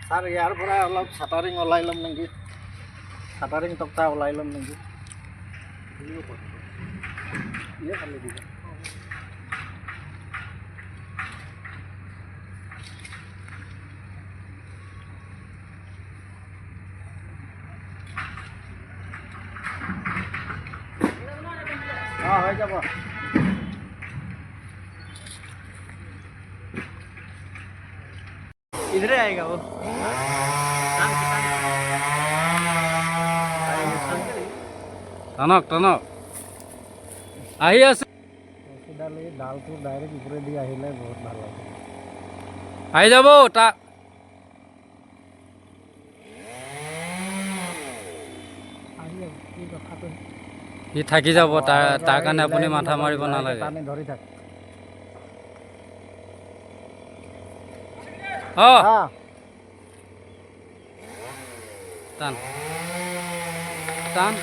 Sar yaar pura alap shuttering olai lam nengi, shuttering tokta olai lam nengi. Iya kali juga. हो যাব इधर आएगा वो टनक टनक আহি আছে ডালে ডালটো ডাইরেক্ট উপরে দিয়ে আহিলে বহুত ভালো লাগে আহি যাব তা আহি কি কথাটো ই থাকি যাব তাৰ কাৰণে আপুনি মাথা মাৰিব নালাগে পানী ধৰি থাক টান টান